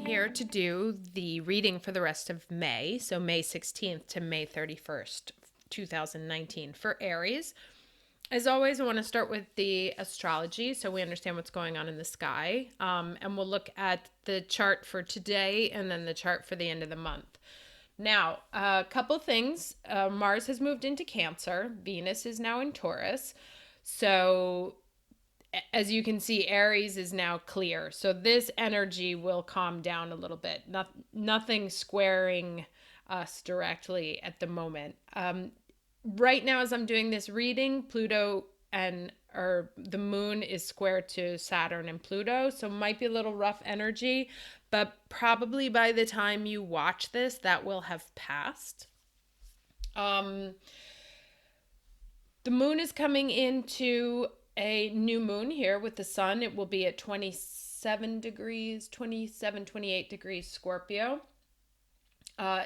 here to do the reading for the rest of May, so May 16th to May 31st, 2019 for Aries. As always, I want to start with the astrology so we understand what's going on in the sky. And we'll look at the chart for today and then the chart for the end of the month. Now, a couple things. Mars has moved into Cancer. Venus is now in Taurus. So as you can see, Aries is now clear. So this energy will calm down a little bit. Nothing squaring us directly at the moment. Right now, as I'm doing this reading, Pluto or the moon is square to Saturn and Pluto. So might be a little rough energy, but probably by the time you watch this, that will have passed. The moon is coming into a new moon here with the sun. It will be at 27, 28 degrees Scorpio.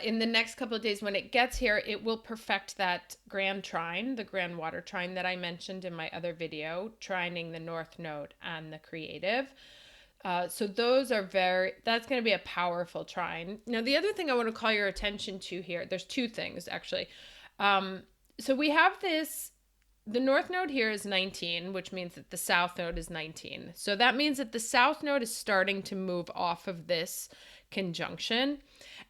In the next couple of days when it gets here, it will perfect that grand trine, the grand water trine that I mentioned in my other video, trining the North Node and the creative. So those are that's going to be a powerful trine. Now, the other thing I want to call your attention to here, there's two things actually. So we have the North Node here is 19, which means that the South Node is 19. So that means that the South Node is starting to move off of this conjunction.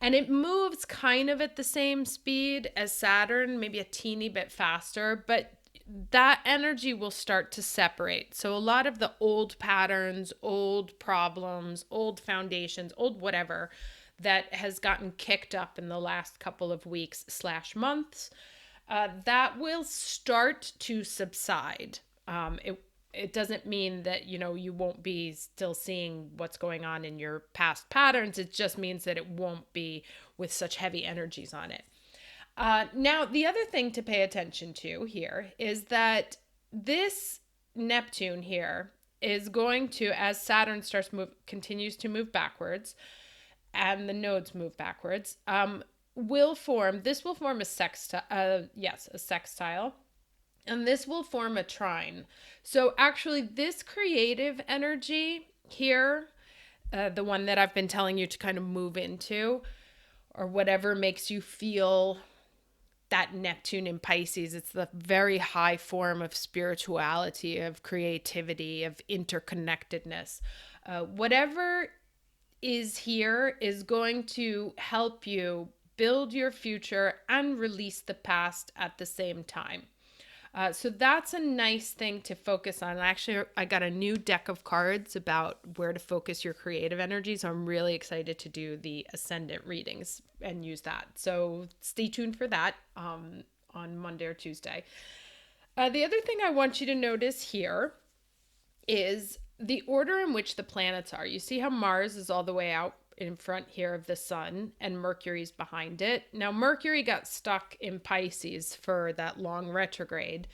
And it moves kind of at the same speed as Saturn, maybe a teeny bit faster, but that energy will start to separate. So a lot of the old patterns, old problems, old foundations, old whatever that has gotten kicked up in the last couple of weeks / months, that will start to subside. It doesn't mean that, you won't be still seeing what's going on in your past patterns. It just means that it won't be with such heavy energies on it. Now, the other thing to pay attention to here is that this Neptune here is going to, as Saturn continues to move backwards and the nodes move backwards, will form a sextile, a sextile, and this will form a trine. So actually this creative energy here, the one that I've been telling you to kind of move into, or whatever makes you feel that Neptune in Pisces, it's the very high form of spirituality, of creativity, of interconnectedness. Whatever is here is going to help you build your future and release the past at the same time. So that's a nice thing to focus on. Actually, I got a new deck of cards about where to focus your creative energy. So I'm really excited to do the ascendant readings and use that. So stay tuned for that on Monday or Tuesday. The other thing I want you to notice here is the order in which the planets are. You see how Mars is all the way out in front here of the sun and Mercury's behind it. Now, Mercury got stuck in Pisces for that long retrograde,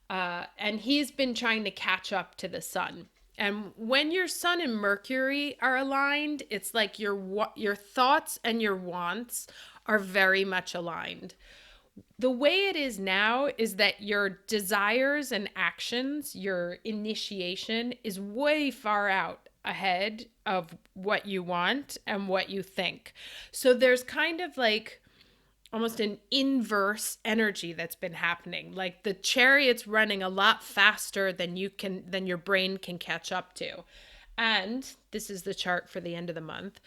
and he's been trying to catch up to the sun. And when your sun and Mercury are aligned, it's like your thoughts and your wants are very much aligned. The way it is now is that your desires and actions, your initiation is way far out ahead of what you want and what you think. So there's kind of like almost an inverse energy that's been happening. Like the chariot's running a lot faster than your brain can catch up to. And this is the chart for the end of the month.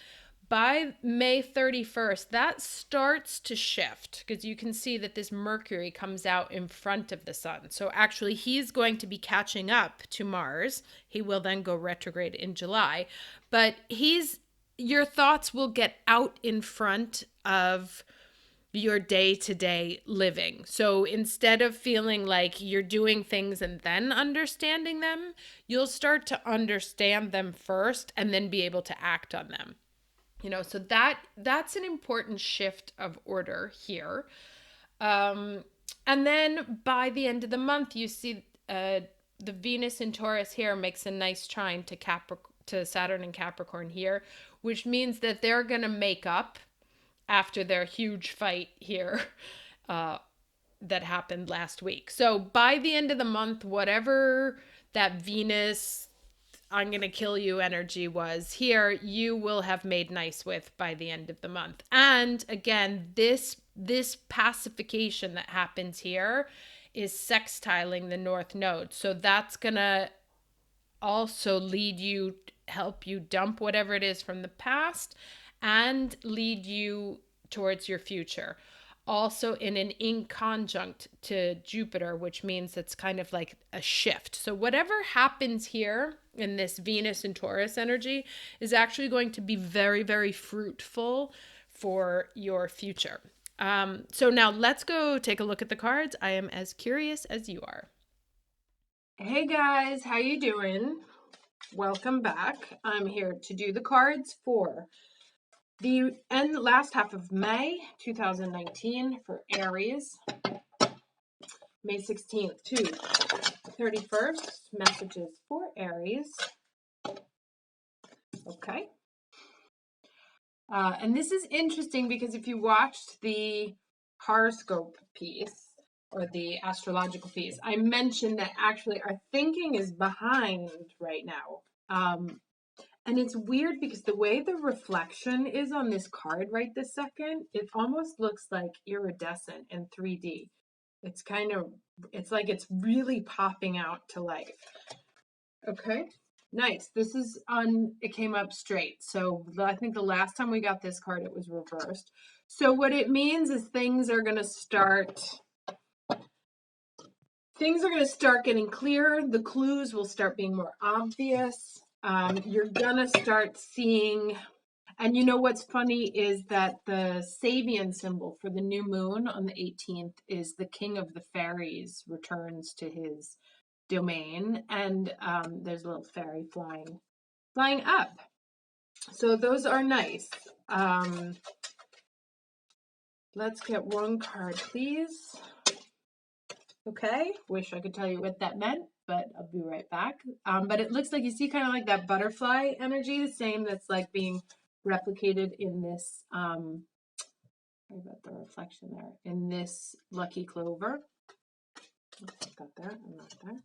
By May 31st, that starts to shift because you can see that this Mercury comes out in front of the sun. So actually, he's going to be catching up to Mars. He will then go retrograde in July. But your thoughts will get out in front of your day-to-day living. So instead of feeling like you're doing things and then understanding them, you'll start to understand them first and then be able to act on them. So that's an important shift of order here. And then by the end of the month, you see the Venus in Taurus here makes a nice trine to Saturn and Capricorn here, which means that they're going to make up after their huge fight here that happened last week. So by the end of the month, whatever that Venus I'm going to kill you energy was here, you will have made nice with by the end of the month. And again, this pacification that happens here is sextiling the North Node. So that's going to also lead you, help you dump whatever it is from the past and lead you towards your future. Also in an inconjunct to Jupiter, which means it's kind of like a shift. So whatever happens here in this Venus and Taurus energy is actually going to be very, very fruitful for your future. So now let's go take a look at the cards. I am as curious as you are. Hey guys, how you doing? Welcome back. I'm here to do the cards for the last half of May 2019 for Aries, May 16th to 31st. Messages for Aries. Okay. And this is interesting because if you watched the horoscope piece or the astrological piece, I mentioned that actually our thinking is behind right now. And it's weird because the way the reflection is on this card right this second, it almost looks like iridescent in 3D. It's kind of, it's like it's really popping out to life. Okay, nice. This is on, it came up straight. So I think the last time we got this card, it was reversed. So what it means is things are going to start getting clearer. The clues will start being more obvious. You're gonna start seeing, and you know what's funny is that the Sabian symbol for the new moon on the 18th is the king of the fairies returns to his domain, and there's a little fairy flying up. So those are nice. Let's get one card, please. Okay, wish I could tell you what that meant, but I'll be right back. But it looks like you see kind of like that butterfly energy, the same that's like being replicated in this, sorry about the reflection there, in this lucky clover. Oops, got there, I'm not there.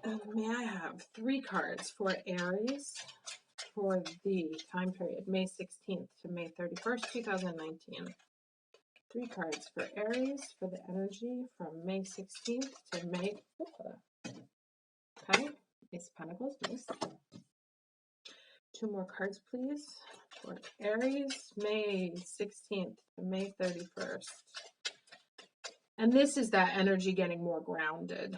And may I have 3 cards for Aries for the time period, May 16th to May 31st, 2019. 3 cards for Aries for the energy from May 16th to May. Okay, Ace of Pentacles, nice. 2 more cards, please, for Aries, May 16th to May 31st. And this is that energy getting more grounded.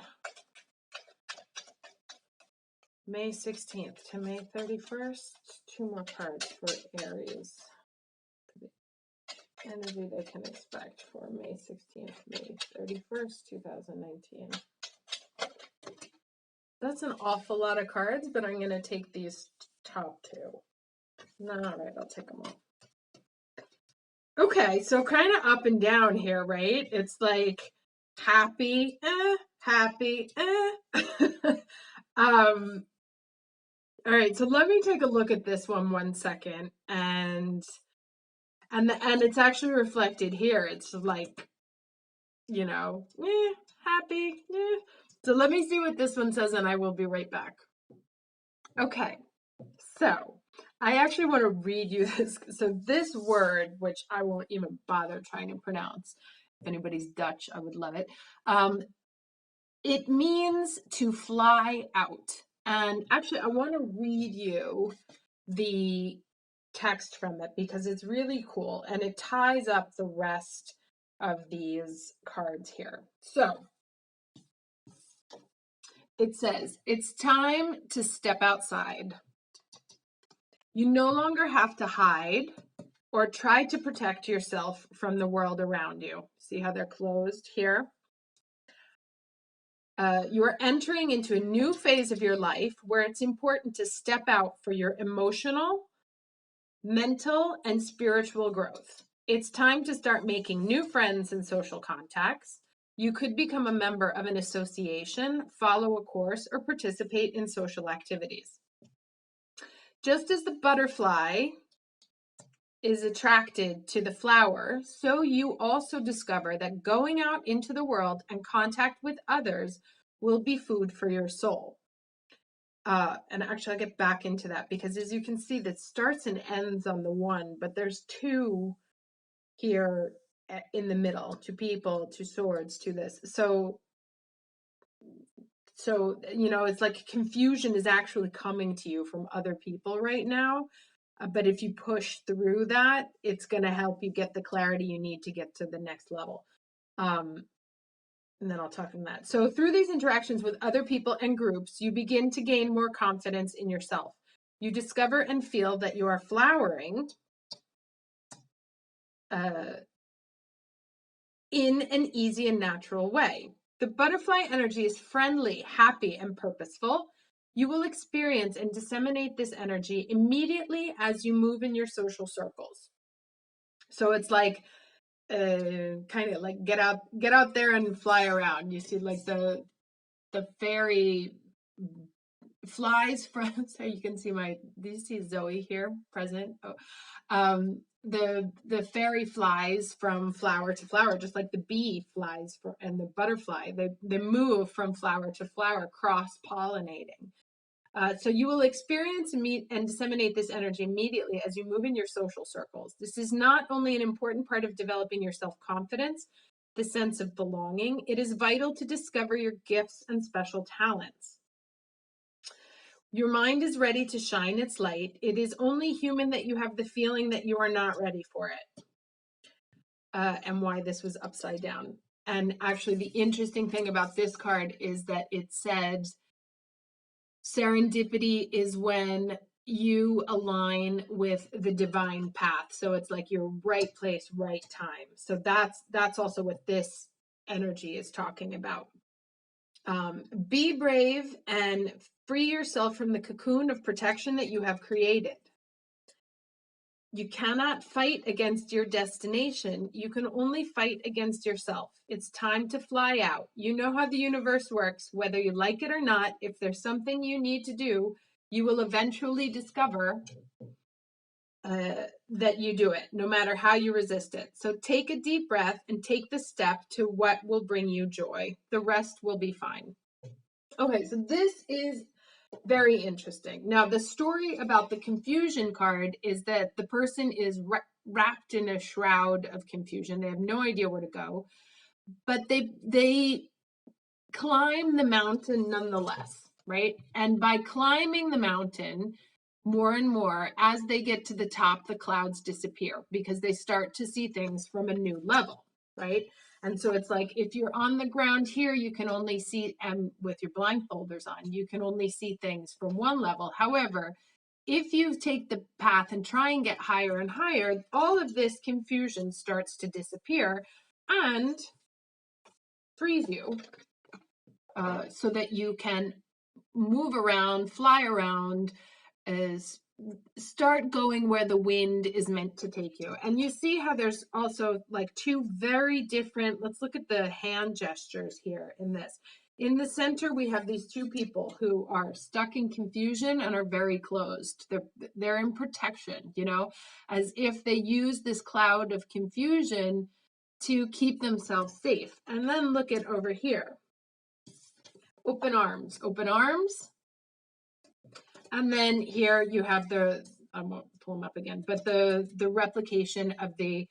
May 16th to May 31st. 2 more cards for Aries. Energy they can expect for May 16th, May 31st, 2019. That's an awful lot of cards, but I'm going to take these top 2. All right, I'll take them all. Okay, so kind of up and down here, right? It's like happy, happy, all right, so let me take a look at this one second, and it's actually reflected here. It's like, you know, happy. So let me see what this one says, and I will be right back. Okay, so I actually want to read you this. So this word, which I won't even bother trying to pronounce. If anybody's Dutch, I would love it. It means to fly out. And actually, I want to read you the text from it because it's really cool and it ties up the rest of these cards here. So it says, it's time to step outside. You no longer have to hide or try to protect yourself from the world around you. See how they're closed here? You are entering into a new phase of your life where it's important to step out for your emotional, mental, and spiritual growth. It's time to start making new friends and social contacts. You could become a member of an association, follow a course, or participate in social activities. Just as the butterfly is attracted to the flower, so you also discover that going out into the world and contact with others will be food for your soul. And actually I'll get back into that, because as you can see, that starts and ends on the one, but there's two here in the middle, two people, two swords, to this. So, you know, it's like confusion is actually coming to you from other people right now. But if you push through that, it's going to help you get the clarity you need to get to the next level. And then I'll talk on that. So through these interactions with other people and groups, you begin to gain more confidence in yourself. You discover and feel that you are flowering in an easy and natural way. The butterfly energy is friendly, happy, and purposeful. You will experience and disseminate this energy immediately as you move in your social circles. So it's like kind of like get out there and fly around. You see like the fairy flies from, so you can see do you see Zoe here present? Oh, the fairy flies from flower to flower, just like the bee flies and the butterfly. They move from flower to flower, cross-pollinating. So you will experience and disseminate this energy immediately as you move in your social circles. This is not only an important part of developing your self-confidence, the sense of belonging, it is vital to discover your gifts and special talents. Your mind is ready to shine its light. It is only human that you have the feeling that you are not ready for it. And why this was upside down. And actually, the interesting thing about this card is that it said serendipity is when you align with the divine path. So it's like your right place, right time. So that's also what this energy is talking about. Be brave and free yourself from the cocoon of protection that you have created. You cannot fight against your destination. You can only fight against yourself. It's time to fly out. You know how the universe works, whether you like it or not. If there's something you need to do, you will eventually discover that you do it, no matter how you resist it. So take a deep breath and take the step to what will bring you joy. The rest will be fine. Okay, so this is very interesting. Now, the story about the confusion card is that the person is wrapped in a shroud of confusion. They have no idea where to go, but they climb the mountain nonetheless, right? And by climbing the mountain more and more, as they get to the top, the clouds disappear because they start to see things from a new level, right? And so it's like if you're on the ground here, you can only see, and with your blindfolders on, you can only see things from one level. However, if you take the path and try and get higher and higher, all of this confusion starts to disappear and frees you so that you can move around, fly around, start going where the wind is meant to take you. And you see how there's also like two very different, let's look at the hand gestures here in this. In the center, we have these two people who are stuck in confusion and are very closed. They're in protection, you know, as if they use this cloud of confusion to keep themselves safe. And then look at over here. Open arms, open arms. And then here you have I won't pull them up again, but the replication of the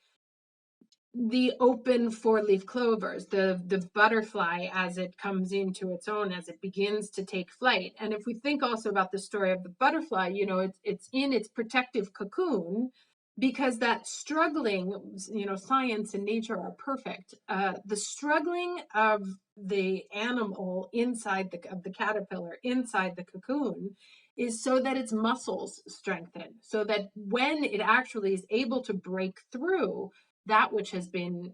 open four-leaf clovers, the butterfly as it comes into its own, as it begins to take flight. And if we think also about the story of the butterfly, you know, it's in its protective cocoon, because that struggling, you know, science and nature are perfect. The struggling of the animal inside of the caterpillar, inside the cocoon, is so that its muscles strengthen, so that when it actually is able to break through that which has been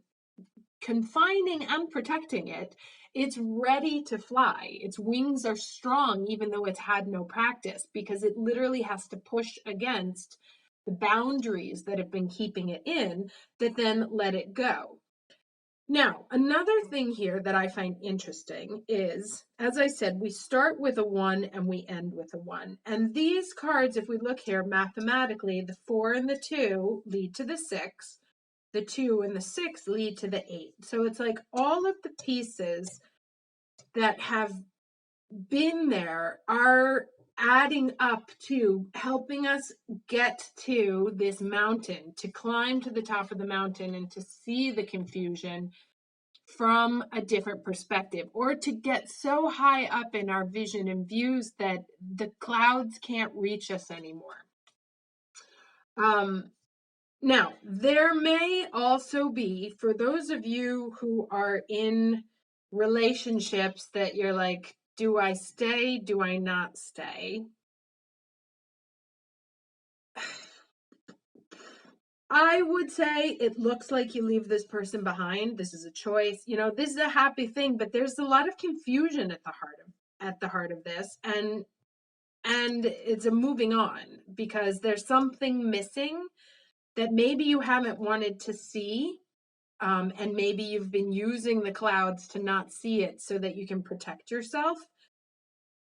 confining and protecting it, it's ready to fly. Its wings are strong, even though it's had no practice, because it literally has to push against the boundaries that have been keeping it in, that then let it go. Now, another thing here that I find interesting is, as I said, we start with a 1 and we end with a 1. And these cards, if we look here mathematically, the 4 and the 2 lead to the 6. The 2 and the 6 lead to the 8. So it's like all of the pieces that have been there are adding up to helping us get to this mountain, to climb to the top of the mountain and to see the confusion from a different perspective, or to get so high up in our vision and views that the clouds can't reach us anymore. Now, there may also be, for those of you who are in relationships that you're like, do I stay? Do I not stay? I would say it looks like you leave this person behind. This is a choice. You know, this is a happy thing, but there's a lot of confusion at the heart of this, and it's a moving on, because there's something missing that maybe you haven't wanted to see, and maybe you've been using the clouds to not see it so that you can protect yourself,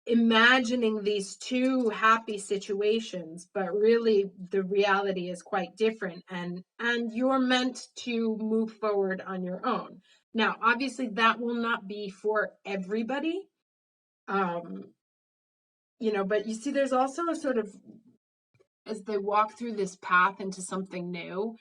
imagining these two happy situations, but really the reality is quite different, and you're meant to move forward on your own. Now, obviously that will not be for everybody, you know, but you see there's also a sort of, as they walk through this path into something new,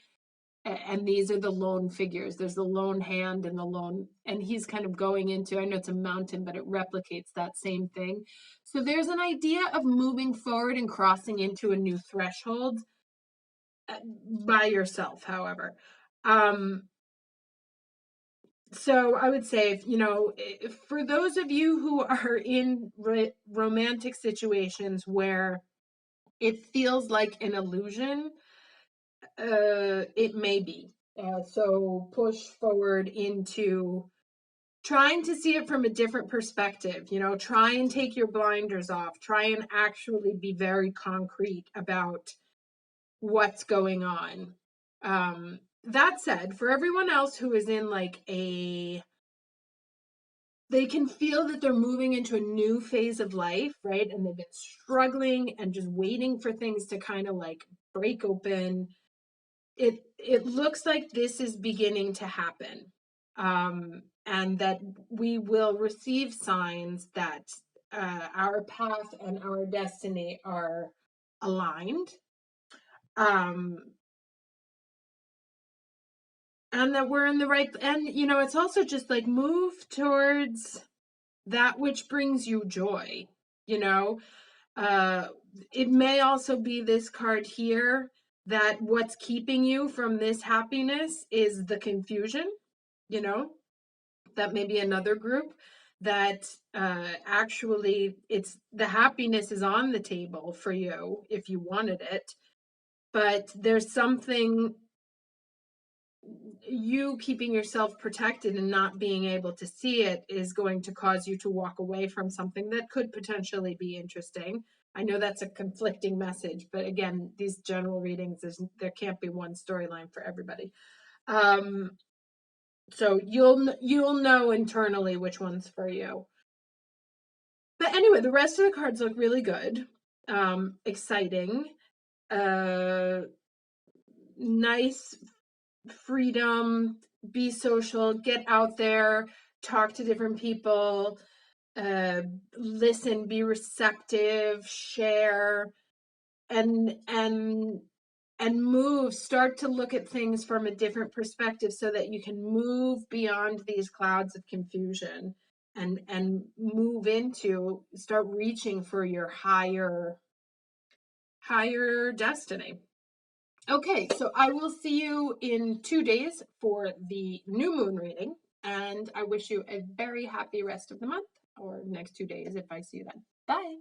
and these are the lone figures. There's the lone hand and the lone, and he's kind of going into, I know it's a mountain, but it replicates that same thing. So there's an idea of moving forward and crossing into a new threshold by yourself, however. So I would say, if, you know, for those of you who are in romantic situations where it feels like an illusion, it may be. So push forward into trying to see it from a different perspective. You know, try and take your blinders off. Try and actually be very concrete about what's going on. That said, for everyone else who is in like they can feel that they're moving into a new phase of life, right? And they've been struggling and just waiting for things to kind of like break open. It looks like this is beginning to happen, and that we will receive signs that our path and our destiny are aligned, and that we're in the right. And you know, it's also just like move towards that which brings you joy. You know, it may also be this card here, that what's keeping you from this happiness is the confusion. You know, that may be another group that actually it's the happiness is on the table for you if you wanted it, but there's something, you keeping yourself protected and not being able to see it is going to cause you to walk away from something that could potentially be interesting. I know that's a conflicting message, but again, these general readings, there can't be one storyline for everybody. So you'll know internally which one's for you. But anyway, the rest of the cards look really good. Exciting. Nice freedom, be social, get out there, talk to different people, listen, be receptive, share, and move, start to look at things from a different perspective so that you can move beyond these clouds of confusion and move into, start reaching for your higher destiny. Okay, so I will see you in 2 days for the new moon reading, and I wish you a very happy rest of the month, or next 2 days if I see you then. Bye.